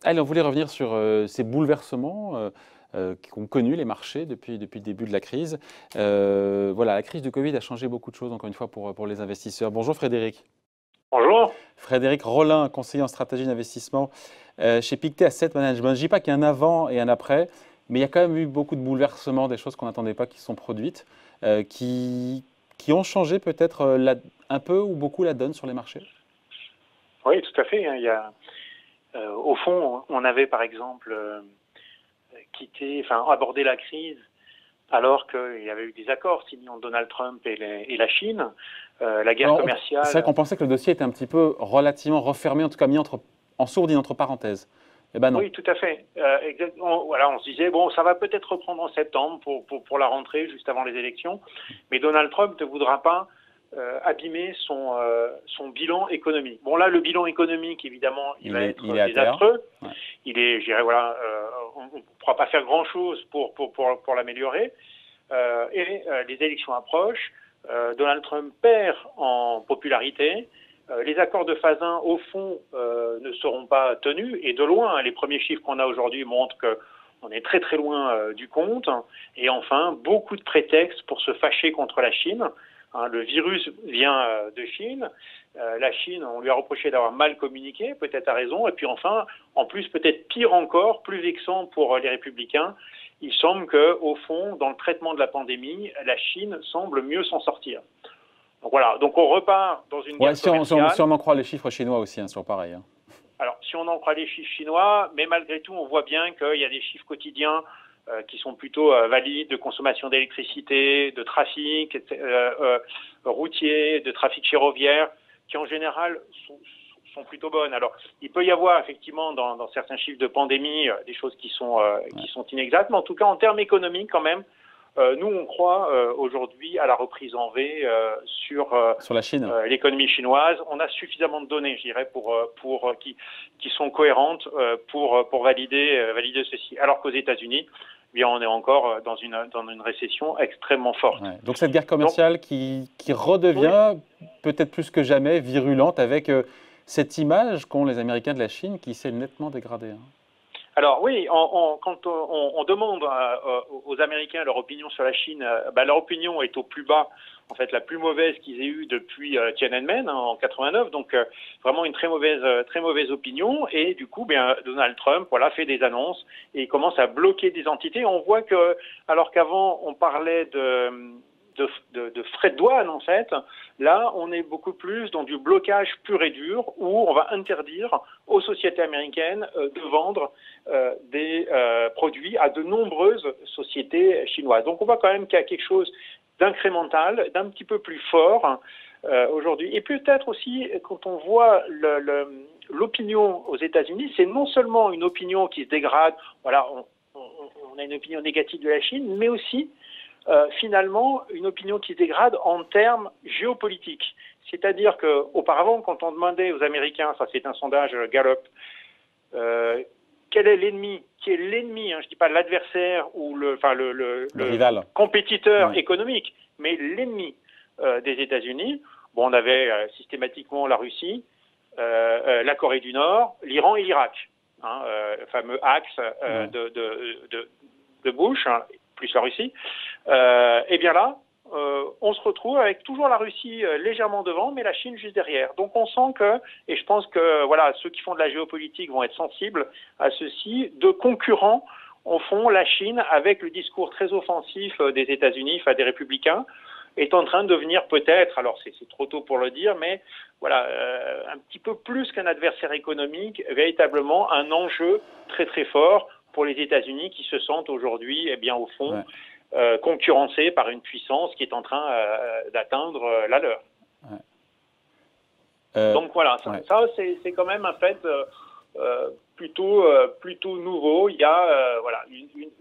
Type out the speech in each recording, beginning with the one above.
Allez, on voulait revenir sur ces bouleversements qu'ont connus les marchés depuis le début de la crise. Voilà, la crise du Covid a changé beaucoup de choses, encore une fois, pour les investisseurs. Bonjour Frédéric. Bonjour. Frédéric Rollin, conseiller en stratégie d'investissement chez Pictet Asset Management. Je ne dis pas qu'il y a un avant et un après, mais il y a quand même eu beaucoup de bouleversements, des choses qu'on n'attendait pas qui sont produites, qui ont changé peut-être un peu ou beaucoup la donne sur les marchés. Oui, tout à fait. Au fond, on avait par exemple abordé la crise alors qu'il y avait eu des accords signés entre Donald Trump et la Chine. La guerre commerciale. C'est vrai qu'on pensait que le dossier était un petit peu relativement refermé, en tout cas mis en sourdine, entre parenthèses. Eh ben non. Oui, tout à fait. Voilà, on se disait, bon, ça va peut-être reprendre en septembre pour la rentrée, juste avant les élections, mais Donald Trump ne voudra pas abîmer son bilan économique. Bon, là, le bilan économique, évidemment, il va être désastreux. Ouais. Il est, je dirais, voilà, on ne pourra pas faire grand-chose pour l'améliorer. Les élections approchent. Donald Trump perd en popularité. Les accords de phase 1, au fond, ne seront pas tenus. Et de loin, les premiers chiffres qu'on a aujourd'hui montrent qu'on est très très loin du compte. Et enfin, beaucoup de prétextes pour se fâcher contre la Chine. Le virus vient de Chine. La Chine, on lui a reproché d'avoir mal communiqué, peut-être à raison. Et puis enfin, en plus, peut-être pire encore, plus vexant pour les républicains, il semble qu'au fond, dans le traitement de la pandémie, la Chine semble mieux s'en sortir. Donc voilà, donc on repart dans une guerre commerciale. Si on en croit les chiffres chinois aussi, c'est toujours pareil. Alors, si on en croit les chiffres chinois, mais malgré tout, on voit bien qu'il y a des chiffres quotidiens qui sont plutôt valides, de consommation d'électricité, de trafic routier, de trafic ferroviaire, qui en général sont plutôt bonnes. Alors, il peut y avoir effectivement dans certains chiffres de pandémie des choses qui sont inexactes, mais en tout cas, en termes économiques quand même, nous, on croit aujourd'hui à la reprise en V sur la Chine, l'économie chinoise. On a suffisamment de données, je dirais, qui sont cohérentes pour valider ceci. Alors qu'aux États-Unis, eh bien, on est encore dans une récession extrêmement forte. Ouais. Donc cette guerre commerciale qui redevient peut-être plus que jamais virulente avec cette image qu'ont les Américains de la Chine qui s'est nettement dégradée. Alors oui, quand on demande aux Américains leur opinion sur la Chine, leur opinion est au plus bas, en fait la plus mauvaise qu'ils aient eue depuis Tiananmen en 89, donc vraiment une très mauvaise opinion. Et du coup, Donald Trump fait des annonces et il commence à bloquer des entités. On voit que, alors qu'avant on parlait de frais de douane, en fait, là, on est beaucoup plus dans du blocage pur et dur où on va interdire aux sociétés américaines de vendre des produits à de nombreuses sociétés chinoises. Donc, on voit quand même qu'il y a quelque chose d'incrémental, d'un petit peu plus fort aujourd'hui. Et peut-être aussi, quand on voit l'opinion aux États-Unis, c'est non seulement une opinion qui se dégrade, voilà, on a une opinion négative de la Chine, mais aussi finalement une opinion qui se dégrade en termes géopolitiques. C'est-à-dire qu'auparavant, quand on demandait aux Américains, ça c'est un sondage Gallup, quel est l'ennemi, qui est l'ennemi, je ne dis pas l'adversaire ou le rival, compétiteur économique, mais l'ennemi des États-Unis, on avait systématiquement la Russie, la Corée du Nord, l'Iran et l'Irak, le fameux axe de Bush, plus la Russie. Et bien là, on se retrouve avec toujours la Russie légèrement devant, mais la Chine juste derrière. Donc on sent que, et je pense que voilà, ceux qui font de la géopolitique vont être sensibles à ceci, de concurrents, au fond, la Chine, avec le discours très offensif des États-Unis, des républicains, est en train de devenir peut-être, alors c'est trop tôt pour le dire, mais voilà, un petit peu plus qu'un adversaire économique, véritablement un enjeu très très fort pour les États-Unis qui se sentent aujourd'hui, au fond, concurrencés par une puissance qui est en train d'atteindre la leur. Donc voilà, ça c'est quand même un fait plutôt nouveau. Il y a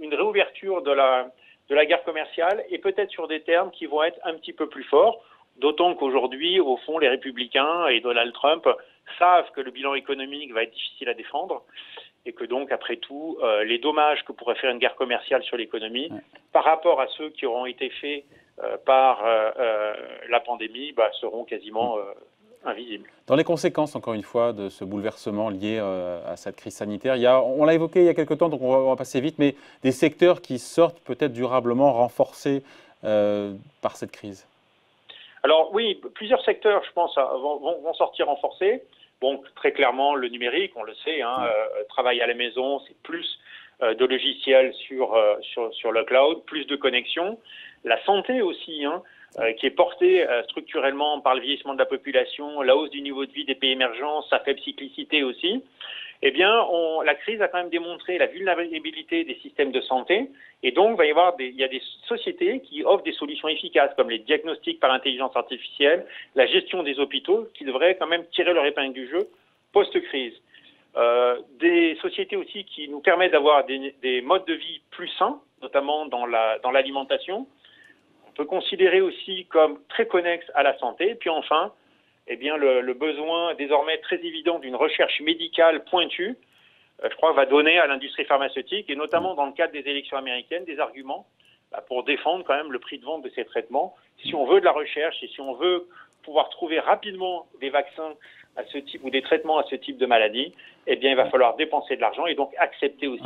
une réouverture de la guerre commerciale et peut-être sur des termes qui vont être un petit peu plus forts, d'autant qu'aujourd'hui, au fond, les républicains et Donald Trump savent que le bilan économique va être difficile à défendre et que donc, après tout, les dommages que pourrait faire une guerre commerciale sur l'économie, par rapport à ceux qui auront été faits par la pandémie seront quasiment invisibles. Dans les conséquences, encore une fois, de ce bouleversement lié à cette crise sanitaire, on l'a évoqué il y a quelques temps, donc on va passer vite, mais des secteurs qui sortent peut-être durablement renforcés par cette crise. Alors oui, plusieurs secteurs, je pense, vont sortir renforcés. Bon, très clairement, le numérique, on le sait, travail à la maison, c'est plus de logiciels sur le cloud, plus de connexions. La santé aussi, qui est portée structurellement par le vieillissement de la population, la hausse du niveau de vie des pays émergents, sa faible cyclicité aussi. Eh bien, la crise a quand même démontré la vulnérabilité des systèmes de santé. Et donc, il y a des sociétés qui offrent des solutions efficaces, comme les diagnostics par intelligence artificielle, la gestion des hôpitaux, qui devraient quand même tirer leur épingle du jeu post-crise. Des sociétés aussi qui nous permettent d'avoir des modes de vie plus sains, notamment dans l'alimentation. On peut considérer aussi comme très connexes à la santé. Et puis enfin, eh bien, le besoin désormais très évident d'une recherche médicale pointue, je crois, va donner à l'industrie pharmaceutique, et notamment dans le cadre des élections américaines, des arguments pour défendre quand même le prix de vente de ces traitements. Si on veut de la recherche et si on veut pouvoir trouver rapidement des vaccins à ce type ou des traitements à ce type de maladie, eh bien, il va falloir dépenser de l'argent et donc accepter aussi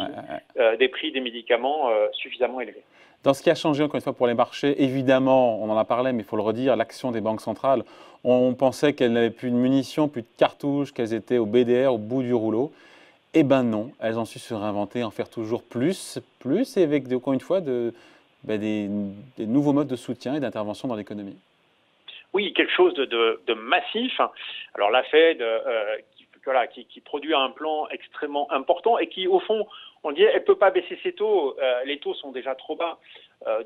des prix des médicaments suffisamment élevés. Dans ce qui a changé, encore une fois, pour les marchés, évidemment, on en a parlé, mais il faut le redire, l'action des banques centrales. On pensait qu'elles n'avaient plus de munitions, plus de cartouches, qu'elles étaient au BDR, au bout du rouleau. Eh bien non, elles ont su se réinventer, en faire toujours plus, et avec, encore une fois, des nouveaux modes de soutien et d'intervention dans l'économie. Oui, quelque chose de massif. Alors la Fed, qui produit un plan extrêmement important et qui, au fond, on dit, elle ne peut pas baisser ses taux. Les taux sont déjà trop bas.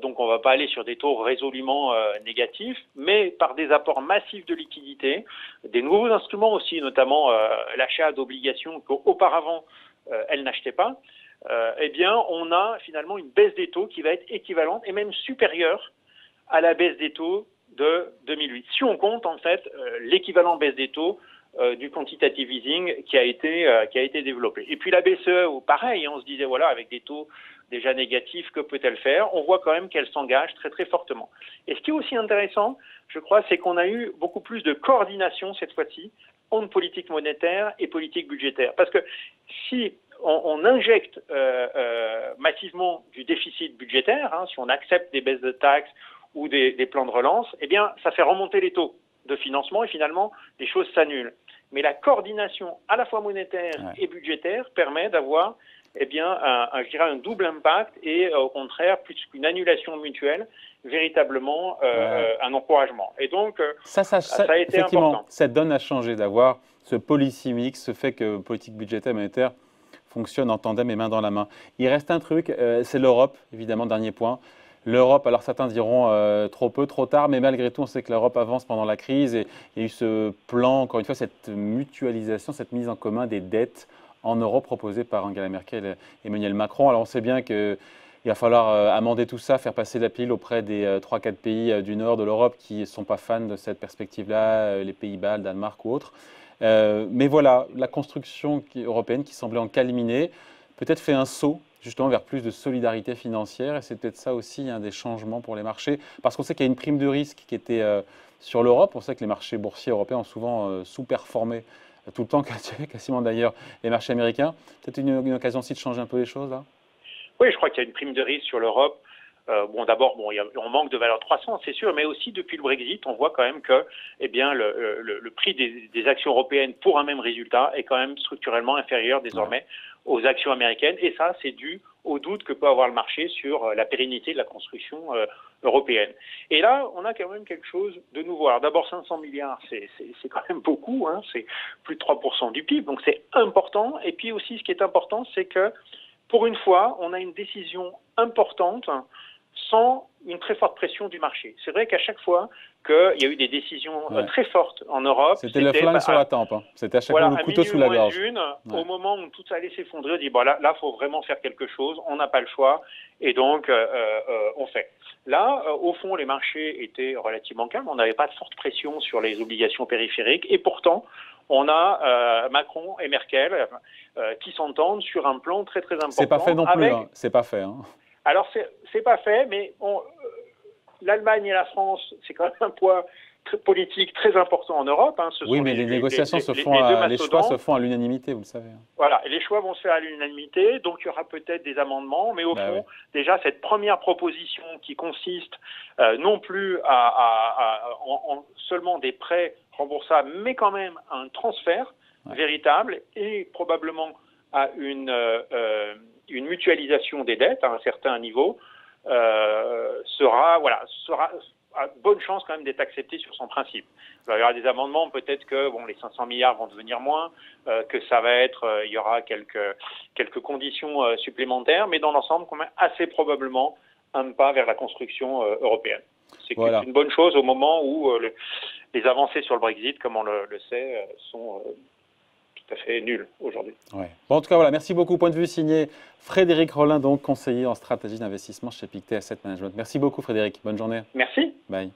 Donc, on ne va pas aller sur des taux résolument négatifs, mais par des apports massifs de liquidités, des nouveaux instruments aussi, notamment l'achat d'obligations qu'auparavant, elle n'achetait pas, eh bien, on a finalement une baisse des taux qui va être équivalente et même supérieure à la baisse des taux de 2008. Si on compte, en fait, l'équivalent baisse des taux du quantitative easing qui a été développé. Et puis la BCE, pareil, on se disait, voilà, avec des taux déjà négatifs, que peut-elle faire? On voit quand même qu'elle s'engage très très fortement. Et ce qui est aussi intéressant, je crois, c'est qu'on a eu beaucoup plus de coordination cette fois-ci entre politique monétaire et politique budgétaire. Parce que si on injecte massivement du déficit budgétaire, si on accepte des baisses de taxes ou des plans de relance, eh bien, ça fait remonter les taux de financement et finalement, les choses s'annulent. Mais la coordination à la fois monétaire et budgétaire permet d'avoir je dirais un double impact et au contraire, plus qu'une annulation mutuelle, véritablement un encouragement. Et donc, ça a été important. Cette donne a changé d'avoir ce policy mix, ce fait que politique budgétaire et monétaire fonctionnent en tandem et main dans la main. Il reste un truc, c'est l'Europe, évidemment, dernier point. L'Europe, alors certains diront trop peu, trop tard, mais malgré tout, on sait que l'Europe avance pendant la crise et il y a eu ce plan, encore une fois, cette mutualisation, cette mise en commun des dettes en Europe proposée par Angela Merkel et Emmanuel Macron. Alors on sait bien qu'il va falloir amender tout ça, faire passer la pile auprès des 3-4 pays du nord de l'Europe qui ne sont pas fans de cette perspective-là, les Pays-Bas, le Danemark ou autres. Mais voilà, la construction européenne qui semblait en calminer, peut-être fait un saut justement vers plus de solidarité financière et c'est peut-être ça aussi un des changements pour les marchés parce qu'on sait qu'il y a une prime de risque qui était sur l'Europe. On sait que les marchés boursiers européens ont souvent sous-performé tout le temps, quasiment d'ailleurs, les marchés américains. Peut-être une occasion aussi de changer un peu les choses là? Oui, je crois qu'il y a une prime de risque sur l'Europe. D'abord, on manque de valeur de croissance, c'est sûr, mais aussi depuis le Brexit, on voit quand même que le prix des actions européennes pour un même résultat est quand même structurellement inférieur désormais aux actions américaines. Et ça, c'est dû au doute que peut avoir le marché sur la pérennité de la construction européenne. Et là, on a quand même quelque chose de nouveau. Alors d'abord, 500 milliards, c'est quand même beaucoup, c'est plus de 3% du PIB, donc c'est important. Et puis aussi, ce qui est important, c'est que pour une fois, on a une décision importante sans une très forte pression du marché. C'est vrai qu'à chaque fois qu'il y a eu des décisions très fortes en Europe... C'était le flingue sur la tempe. C'était à chaque fois le couteau sous la gorge. Au moment où tout allait s'effondrer, on dit là, il faut vraiment faire quelque chose, on n'a pas le choix, et donc on fait. Là, au fond, les marchés étaient relativement calmes, on n'avait pas de forte pression sur les obligations périphériques, et pourtant, on a Macron et Merkel qui s'entendent sur un plan très très important. C'est pas fait non plus, c'est pas fait. Alors, c'est pas fait, mais l'Allemagne et la France, c'est quand même un poids politiques très importants en Europe. Hein. Oui, mais les négociations se font, les choix se font à l'unanimité, vous le savez. Voilà, et les choix vont se faire à l'unanimité, donc il y aura peut-être des amendements, mais au fond, déjà, cette première proposition qui consiste non plus en seulement des prêts remboursables, mais quand même un transfert véritable et probablement à une mutualisation des dettes à un certain niveau, sera à bonne chance quand même d'être accepté sur son principe. Alors, il y aura des amendements, peut-être que les 500 milliards vont devenir moins, que ça va être, il y aura quelques conditions supplémentaires, mais dans l'ensemble, quand même assez probablement un pas vers la construction européenne. C'est une bonne chose au moment où les avancées sur le Brexit, comme on le sait, sont tout à fait nulles aujourd'hui. Ouais. Bon, en tout cas, voilà, merci beaucoup. Point de vue signé Frédéric Rollin, donc conseiller en stratégie d'investissement chez Pictet Asset Management. Merci beaucoup, Frédéric. Bonne journée. Merci. Bye.